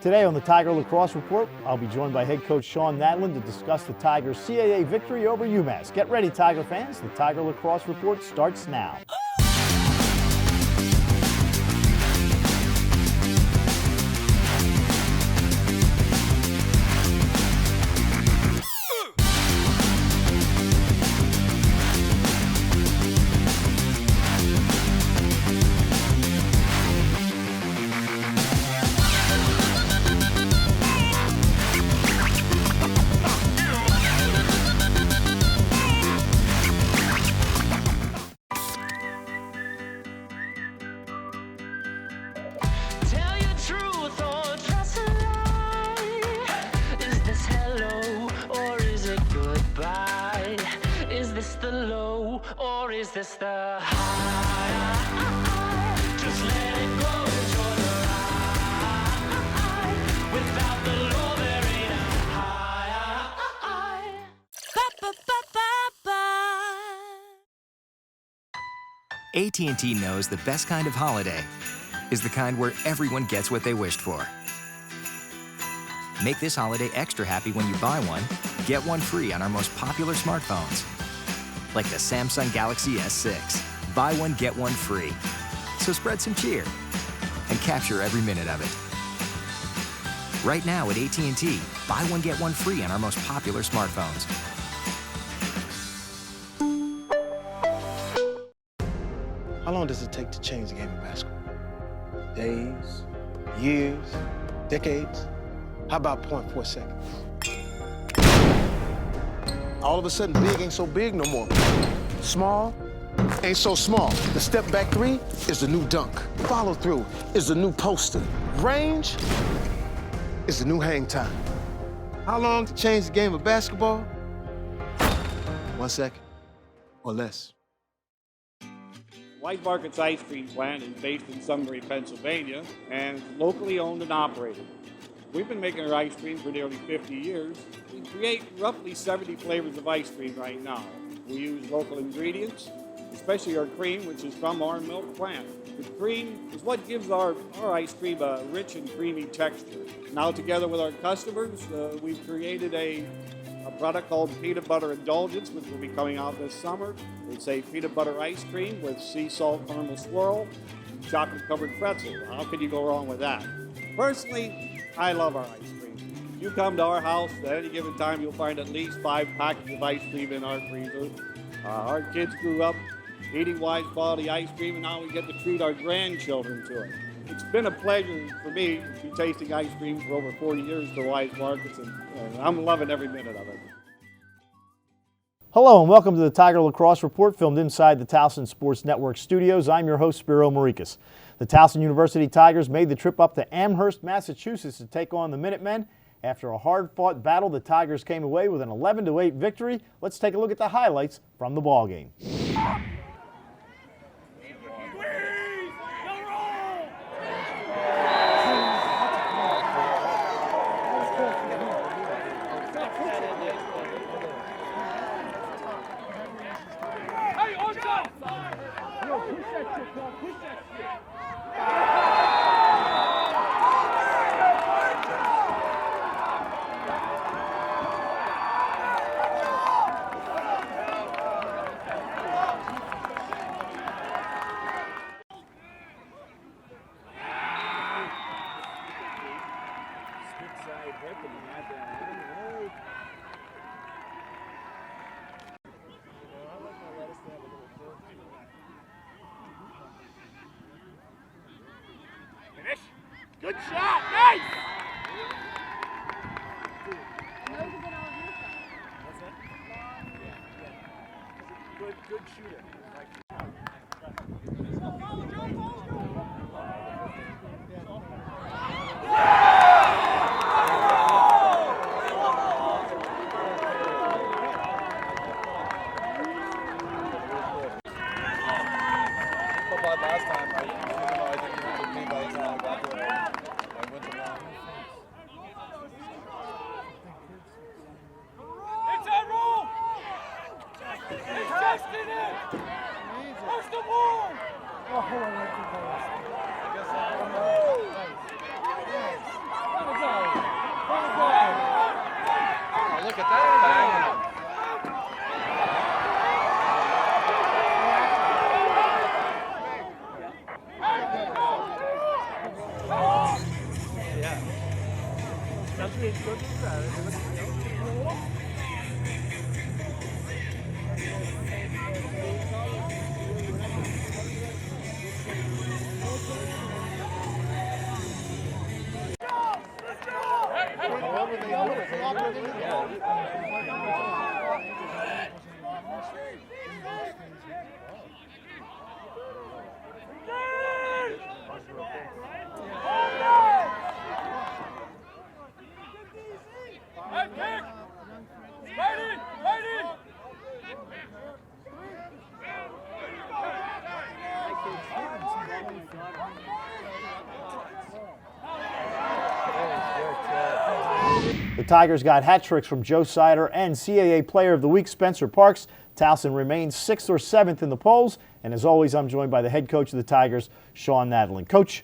Today on the Tiger Lacrosse Report, I'll be joined by head coach Sean Nadelen to discuss the Tigers' CAA victory over UMASS. Get ready, Tiger fans. The Tiger Lacrosse Report starts now. Or is this the high? Just let it go toward the right. Without the low, there ain't a high. AT&T knows the best kind of holiday is the kind where everyone gets what they wished for. Make this holiday extra happy when you buy one, get one free on our most popular smartphones. Like the Samsung Galaxy S6. Buy one, get one free. So spread some cheer and capture every minute of it. Right now at AT&T, buy one, get one free on our most popular smartphones. How long does it take to change the game of basketball? Days, years, decades? How about 0.4 seconds? All of a sudden, big ain't so big no more. Small ain't so small. The step back three is the new dunk. Follow through is the new poster. Range is the new hang time. How long to change the game of basketball? 1 second or less. White Market's ice cream plant is based in Sunbury, Pennsylvania, and it's locally owned and operated. We've been making our ice cream for nearly 50 years. We create roughly 70 flavors of ice cream right now. We use local ingredients, especially our cream, which is from our milk plant. The cream is what gives our ice cream a rich and creamy texture. Now, together with our customers, we've created a product called Peanut Butter Indulgence, which will be coming out this summer. It's a peanut butter ice cream with sea salt caramel swirl and chocolate-covered pretzel. How can you go wrong with that? Personally, I love our ice cream. If you come to our house at any given time, you'll find at least 5 packets of ice cream in our freezer. Our kids grew up eating Wise quality ice cream, and now we get to treat our grandchildren to it. It's been a pleasure for me to be tasting ice cream for over 40 years for Wise Markets, and I'm loving every minute of it. Hello and welcome to the Tiger Lacrosse Report, filmed inside the Towson Sports Network studios. I'm your host, Spiro Morekas. The Towson University Tigers made the trip up to Amherst, Massachusetts to take on the Minutemen. After a hard-fought battle, the Tigers came away with an 11-8 victory. Let's take a look at the highlights from the ballgame. Good shot, nice! Good shooter. Last time, I think it was me by the time I got to it. I went to one. It's on roll! It's just in it! Push the ball! I guess Oh, look at that. The Tigers got hat tricks from Joe Sider and CAA Player of the Week Spencer Parks. Towson remains 6th or 7th in the polls. And as always, I'm joined by the head coach of the Tigers, Sean Nadelen. Coach,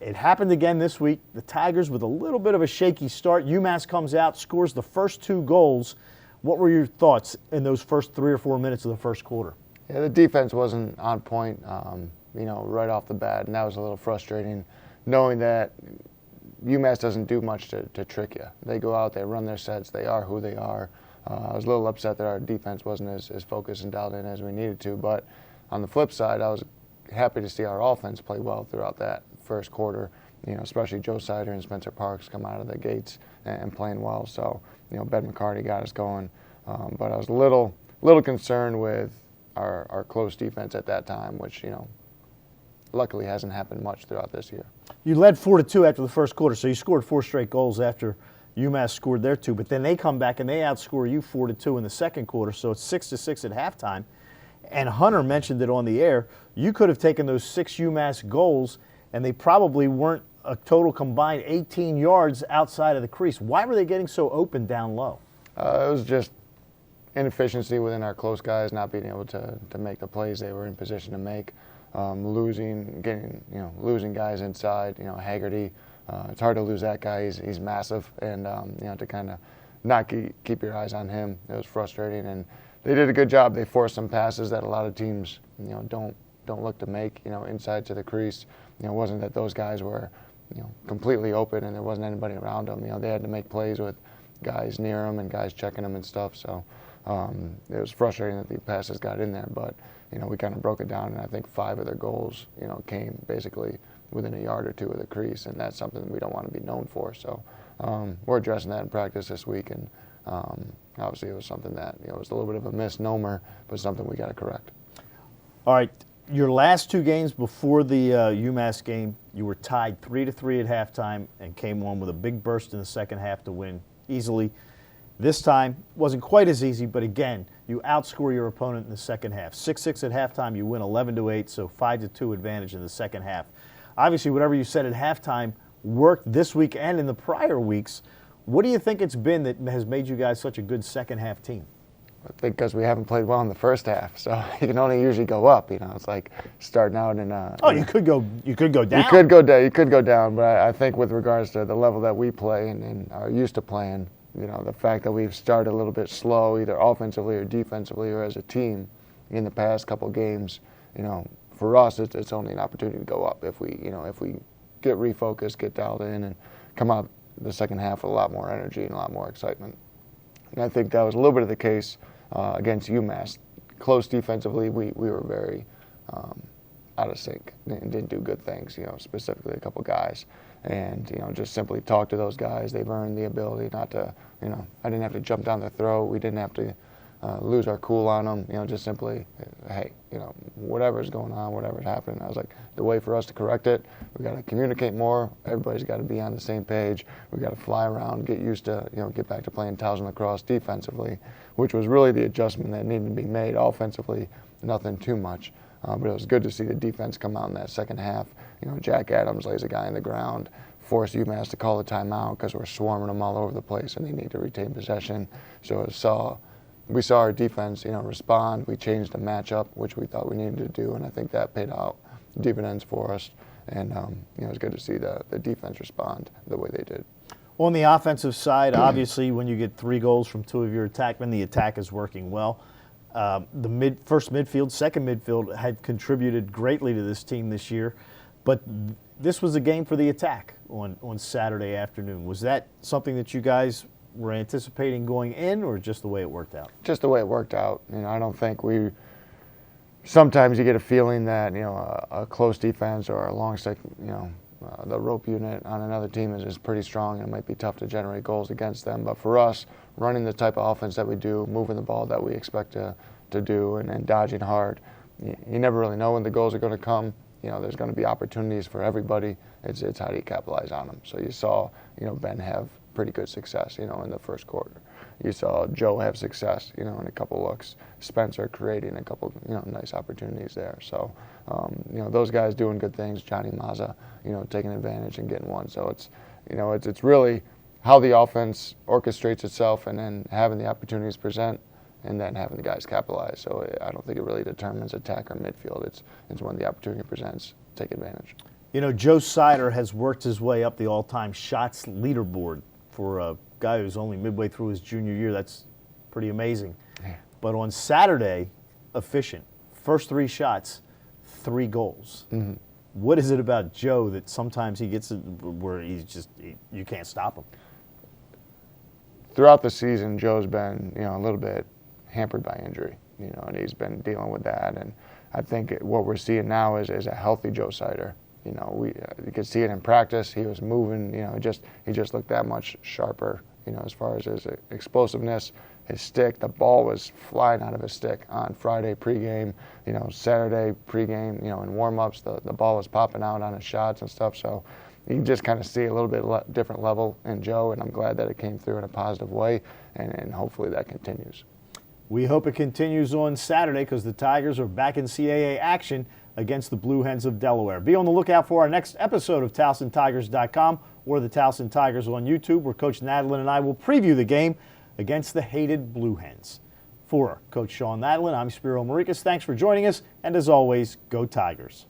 it happened again this week. The Tigers with a little bit of a shaky start. UMass comes out, scores the first 2 goals. What were your thoughts in those first 3 or 4 minutes of the first quarter? Yeah, the defense wasn't on point, right off the bat, and that was a little frustrating, knowing that UMass doesn't do much to trick you. They go out, they run their sets, they are who they are. I was a little upset that our defense wasn't as focused and dialed in as we needed to, but on the flip side, I was happy to see our offense play well throughout that first quarter, especially Joe Sider and Spencer Parks come out of the gates and playing well. So, Ben McCarty got us going, but I was a little concerned with our close defense at that time, which, luckily hasn't happened much throughout this year. You led 4-2 after the first quarter, so you scored 4 straight goals after UMass scored their 2, but then they come back and they outscore you 4-2 in the second quarter, so it's 6-6 at halftime. And Hunter mentioned it on the air. You could have taken those 6 UMass goals, and they probably weren't a total combined 18 yards outside of the crease. Why were they getting so open down low? It was just inefficiency within our close guys, not being able to make the plays they were in position to make. Losing guys inside, Haggerty. It's hard to lose that guy. He's massive, and to kind of not keep your eyes on him, it was frustrating. And they did a good job. They forced some passes that a lot of teams, don't look to make, inside to the crease. It wasn't that those guys were, completely open and there wasn't anybody around them. They had to make plays with guys near them and guys checking them and stuff. So it was frustrating that the passes got in there, but we kind of broke it down, and I think 5 of their goals, came basically within a yard or 2 of the crease, and that's something we don't want to be known for. So we're addressing that in practice this week, and obviously it was something that was a little bit of a misnomer, but something we got to correct. All right, your last 2 games before the UMass game, you were tied 3-3 at halftime and came on with a big burst in the second half to win easily. This time wasn't quite as easy, but again, you outscore your opponent in the second half. 6-6 at halftime, you win 11-8, so 5-2 advantage in the second half. Obviously, whatever you said at halftime worked this week and in the prior weeks. What do you think it's been that has made you guys such a good second half team? I think because we haven't played well in the first half, so you can only usually go up. It's like starting out in. You could go down. You could go down, but I think with regards to the level that we play and are used to playing, the fact that we've started a little bit slow, either offensively or defensively or as a team, in the past couple games, for us it's only an opportunity to go up if we get refocused, get dialed in, and come out the second half with a lot more energy and a lot more excitement. And I think that was a little bit of the case against UMass. Close defensively, we were very out of sync and didn't do good things, specifically a couple guys. And, just simply talk to those guys. They've earned the ability not to, I didn't have to jump down their throat. We didn't have to lose our cool on them, just simply, hey, whatever's going on, whatever's happening. I was like, the way for us to correct it, we got to communicate more. Everybody's got to be on the same page. We got to fly around, get used to, get back to playing Towson lacrosse defensively, which was really the adjustment that needed to be made. Offensively, nothing too much. But it was good to see the defense come out in that second half. Jack Adams lays a guy in the ground, forced UMass to call a timeout because we're swarming them all over the place and they need to retain possession. So we saw our defense, respond. We changed the matchup, which we thought we needed to do, and I think that paid out dividends for us. And it was good to see the defense respond the way they did. On the offensive side, obviously, when you get 3 goals from 2 of your attackmen, the attack is working well. The first midfield, second midfield had contributed greatly to this team this year, but this was a game for the attack on Saturday afternoon. Was that something that you guys were anticipating going in, or just the way it worked out? Just the way it worked out. I don't think sometimes you get a feeling that, a close defense or a long stick, the rope unit on another team is pretty strong, and it might be tough to generate goals against them. But for us, running the type of offense that we do, moving the ball that we expect to do, and dodging hard, you never really know when the goals are going to come. There's going to be opportunities for everybody. It's how do you capitalize on them. So you saw, Ben have pretty good success, in the first quarter. You saw Joe have success, in a couple looks. Spencer creating a couple, nice opportunities there. So, those guys doing good things. Johnny Mazza, taking advantage and getting one. So it's really how the offense orchestrates itself, and then having the opportunities present, and then having the guys capitalize. So I don't think it really determines attack or midfield. It's when the opportunity presents, take advantage. Joe Sider has worked his way up the all-time shots leaderboard for a guy who's only midway through his junior year. That's pretty amazing. Yeah. But on Saturday, efficient. First 3 shots, 3 goals. Mm-hmm. What is it about Joe that sometimes he gets it where you can't stop him? Throughout the season, Joe's been, a little bit hampered by injury, and he's been dealing with that. And I think what we're seeing now is a healthy Joe Sider. You could see it in practice. He was moving, he just looked that much sharper, as far as his explosiveness, his stick. The ball was flying out of his stick on Friday pregame, Saturday pregame, in warm-ups, the ball was popping out on his shots and stuff. So you can just kind of see a little bit different level in Joe, and I'm glad that it came through in a positive way, and hopefully that continues. We hope it continues on Saturday, because the Tigers are back in CAA action against the Blue Hens of Delaware. Be on the lookout for our next episode of TowsonTigers.com or the Towson Tigers on YouTube, where Coach Nadelen and I will preview the game against the hated Blue Hens. For Coach Sean Nadelen, I'm Spiro Morekas. Thanks for joining us, and as always, go Tigers.